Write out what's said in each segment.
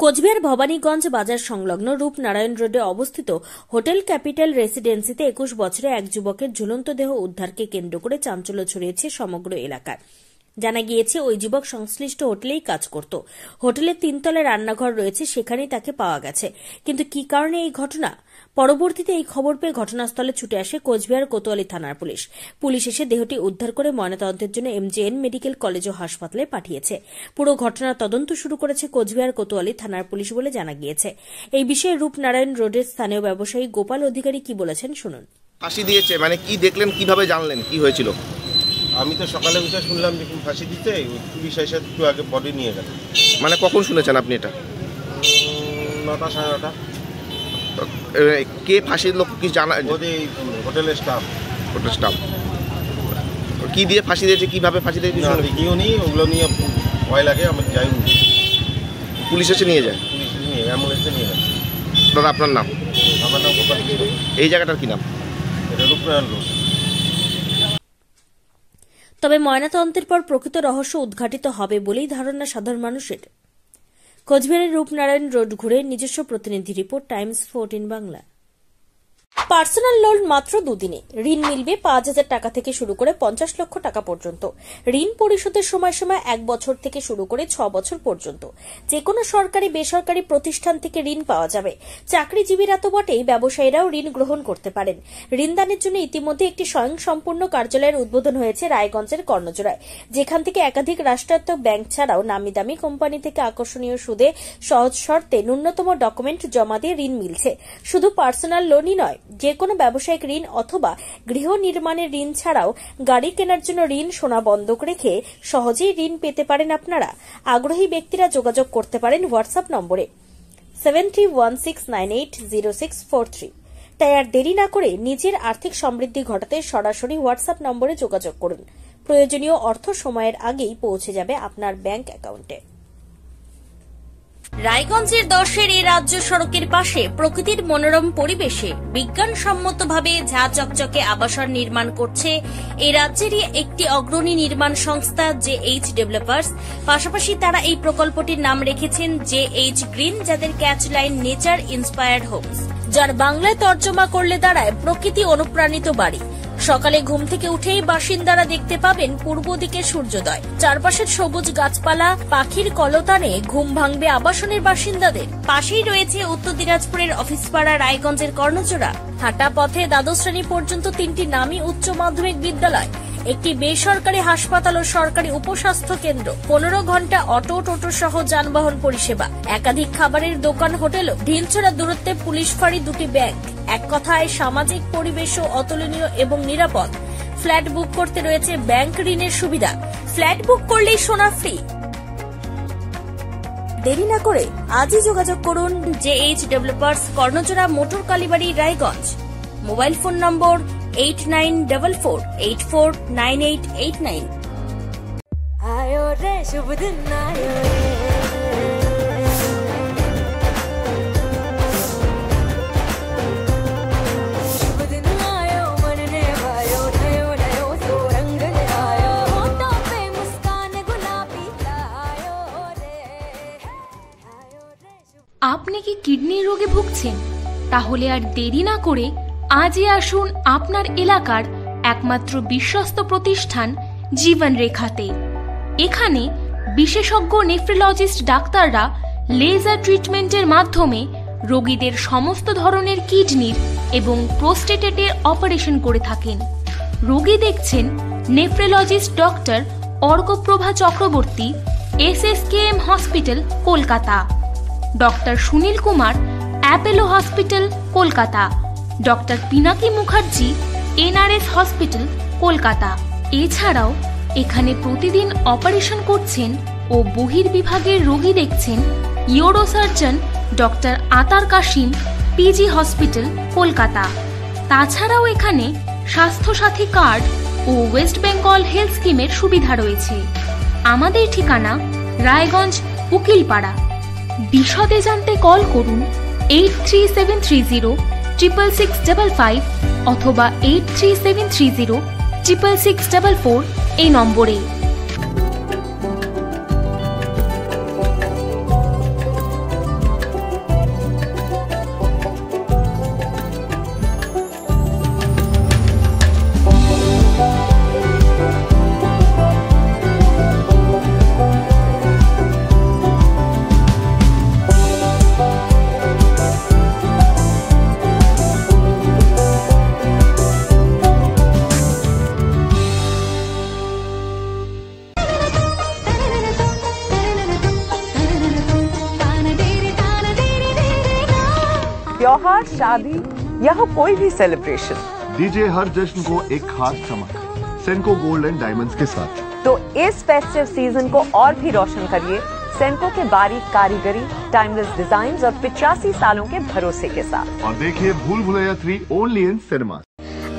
কোচবিহার ভবানীগঞ্জ বাজার সংলগ্ন রূপনারায়ণ রোডে অবস্থিত হোটেল ক্যাপিটাল রেসিডেন্সিতে 21 বছরের এক যুবকের ঝুলন্ত দেহ উদ্ধারকে কেন্দ্র করে চাঞ্চল্য ছড়িয়েছে সমগ্র এলাকায়। জানা গিয়েছে, ওই যুবক সংশ্লিষ্ট হোটেলেই কাজ করত। হোটেলের 3 তলায় রান্নাঘর রয়েছে, সেখানেই তাকে পাওয়া গেছে। কিন্তু কি কারণে এই ঘটনা? পরবর্তীতে এই খবর পেয়ে ঘটনাস্থলে ছুটে আসে কোচবিহার কোতোয়ালি থানার পুলিশ। পুলিশ এসে দেহটি উদ্ধার করে ময়নাতদন্তের জন্য MJN মেডিকেল কলেজ ও হাসপাতালে পাঠিয়েছে। পুরো ঘটনার তদন্ত শুরু করেছে কোচবিহার কোতোয়ালি থানার পুলিশ বলে জানা গিয়েছে। এই বিষয়ে রূপনারায়ণ রোডের স্থানীয় ব্যবসায়ী গোপাল অধিকারী কি বলেছেন শুনুন। ফাঁসি দিয়েছে মানে কি দেখলেন, কিভাবে জানলেন কি হয়েছিল? আমি তো সকালে উঠে শুনলাম যখন ফাঁসি দিতে, পুলিশ এসে একটু আগে বডি নিয়ে গেল। মানে কখন শুনেছেন আপনি এটা? 9টা সাড়ে 9টা। কে ফাঁসি দিল কি জানা? হোটেলের স্টাফ। হোটেল স্টাফ কি দিয়ে ফাঁসি দিয়েছে, কিভাবে ফাঁসি দিয়েছে? দেখিও নি, ওগুলো নিয়ে ভয় লাগে, আমি যাইনি। পুলিশ এসে নিয়ে যায়? পুলিশ নিয়ে অ্যাম্বুলেন্সে নিয়ে গেছে। দাদা আপনার নাম? আমার নাম গোপাল। এই জায়গাটার কি নাম? এটা রূপনারায়ণ রোড। তবে ময়নাতদন্তের পর প্রকৃত রহস্য উদ্ঘাটিত হবে বলেই ধারণা সাধারণ মানুষের। কোচবিহারের রূপনারায়ণ রোড ঘুরে নিজস্ব প্রতিনিধি report, Times 14 Bangla. Personal loan মাত্র 2 দিনে ঋণ মিলবে 5,000 টাকা থেকে শুরু করে 50 লক্ষ টাকা পর্যন্ত। ঋণ পরিশোধের সময়সীমা 1 বছর থেকে শুরু করে 6 বছর পর্যন্ত। যে কোনো সরকারি বেসরকারি প্রতিষ্ঠান থেকে ঋণ পাওয়া যাবে। চাকরিজীবীরা তো বটেই, ব্যবসায়ীরাও ঋণ গ্রহণ করতে পারেন। ঋণদানের জন্য ইতিমধ্যে একটি স্বয়ংসম্পূর্ণ কার্যালয়ের উদ্বোধন হয়েছে রায়গঞ্জের কর্ণজোড়ায়, যেখান থেকে একাধিক রাষ্ট্রায়ত্ত ব্যাংক ছাড়াও নামি দামি কোম্পানি থেকে আকর্ষণীয় সুদে সহজ শর্তে ন্যূনতম ডকুমেন্ট জমা দিয়ে ঋণ মিলছে। শুধু পার্সোনাল লোনই নয়, যে কোনো ব্যবসায়িক ঋণ অথবা গৃহ নির্মাণের ঋণ ছাড়াও গাড়ি কেনার জন্য ঋণ, সোনা বন্ধক রেখে সহজেই ঋণ পেতে পারেন আপনারা। আগ্রহী ব্যক্তিরা যোগাযোগ করতে পারেন হোয়াটসঅ্যাপ নম্বরে 7316980643। তাই আর দেরি না করে নিজের আর্থিক সমৃদ্ধি ঘটাতে সরাসরি হোয়াটসঅ্যাপ নম্বরে যোগাযোগ করুন। প্রয়োজনীয় অর্থ সময়ের আগেই পৌঁছে যাবে আপনার ব্যাংক অ্যাকাউন্টে। রায়গঞ্জের 10-এর এই রাজ্য সড়কের পাশে প্রকৃতির মনোরম পরিবেশে বিজ্ঞানসম্মতভাবে ঝা চকচকে আবাসন নির্মাণ করছে এই রাজ্যেরই একটি অগ্রণী নির্মাণ সংস্থা JH ডেভেলপার্স। পাশাপাশি তারা এই প্রকল্পটির নাম রেখেছেন JH গ্রিন, যাদের catch line nature inspired homes, যার বাংলায় তর্জমা করলে দাঁড়ায় প্রকৃতি অনুপ্রাণিত বাড়ি। সকালে ঘুম থেকে উঠেই বাসিন্দারা দেখতে পাবেন পূর্ব দিকে সূর্যোদয়। চারপাশের সবুজ গাছপালা, পাখির কলতানে ঘুম ভাঙবে আবাসনের বাসিন্দাদের। পাশেই রয়েছে উত্তর দিনাজপুরের অফিসপাড়া রায়গঞ্জের কর্ণজোড়া। হাঁটা পথে দ্বাদশ শ্রেণী পর্যন্ত 3টি নামী উচ্চ মাধ্যমিক বিদ্যালয়, একটি বেসরকারি হাসপাতাল ও সরকারি উপস্বাস্থ্য কেন্দ্র, 15 ঘন্টা অটো, টোটো সহ যানবাহন পরিষেবা, একাধিক খাবারের দোকান, হোটেল, ঢিলছড়া দূরত্বে পুলিশ ফাঁড়ি, 2টি ব্যাংক। এক কথায় সামাজিক পরিবেশও অতুলনীয় এবং নিরাপদ। ফ্ল্যাট বুক করতে রয়েছে ব্যাংক ঋণের সুবিধা। ফ্ল্যাট বুক করলেই সোনা ফ্রি। দেরি না করে আজই যোগাযোগ করুন JH developers, Karnajora, motor Kalibari, Raiganj. Mobile phone number 8944849889। आयो रे शुभ दिन आयो रे, शुभ दिन आयो मन ने भायो, नयो नयो सो रंग ले आयो, होठों पे मुस्कान गुलाबी आयो रे, आयो रे। আপনি কি কিডনি রোগে ভুগছেন? তাহলে আর দেরি না করে আজই আসুন আপনার এলাকার একমাত্র বিশ্বস্ত প্রতিষ্ঠান জীবন রেখাতে। এখানে বিশেষজ্ঞ নেফ্রোলজিস্ট ডাক্তাররা লেজার ট্রিটমেন্টের মাধ্যমে রোগীদের সমস্ত ধরনের কিডনির এবং প্রোস্টেটের অপারেশন করে থাকেন। রোগী দেখছেন nephrologist doctor Arkaprava Chakraborty, SSKM hospital, Kolkata. Doctor Sunil Kumar, Apollo hospital, Kolkata. Doctor Pinaki Mukherjee, NRS hospital, Kolkata. এছাড়াও এখানে প্রতিদিন অপারেশন করছেন ও বহির্বিভাগের রোগী দেখছেন ইউরোসার্জন ডক্টর আতার কাশিম, PG হসপিটাল, কলকাতা। তাছাড়াও এখানে স্বাস্থ্যসাথী কার্ড ও ওয়েস্ট বেঙ্গল হেলথ স্কিমের সুবিধা রয়েছে। আমাদের ঠিকানা রায়গঞ্জ, উকিলপাড়া। বিশদে জানতে কল করুন 8373066655 অথবা 8373066644 এই নম্বরে। त्योहार, शादी या हो कोई भी सेलिब्रेशन, दीजिए हर जश्न को एक खास चमक सेंको गोल्ड एंड डायमंड्स के साथ। तो इस फेस्टिव सीजन को और भी रोशन करिए सेंको के बारीक कारीगरी, टाइमलेस डिजाइन और 85 सालों के भरोसे के साथ। और देखिए भूल भुलैया 3 ओनली इन सिनेमा।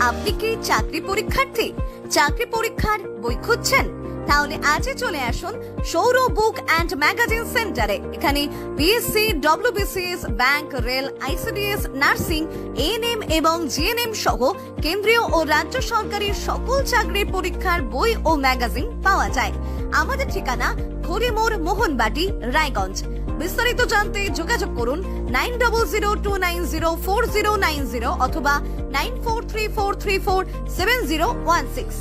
আপনি কি চাকরি পরীক্ষার্থী? চাকরি পরীক্ষার বই খুঁজছেন? তাহলে আজই চলে আসুন সৌর বুক অ্যান্ড ম্যাগাজিন সেন্টারে। এখানে BSc, WBCS, bank, rail, ICDS, nursing, ANM এবং জিএনএম সহ কেন্দ্রীয় ও রাজ্য সরকারি সকল চাকরির পরীক্ষার বই ও ম্যাগাজিন পাওয়া যায়। আমাদের ঠিকানা হরিমোড়, মোহনবাটি, রায়গঞ্জ। বিস্তারিত জানতে যোগাযোগ করুন 9002904090 অথবা 9434347016।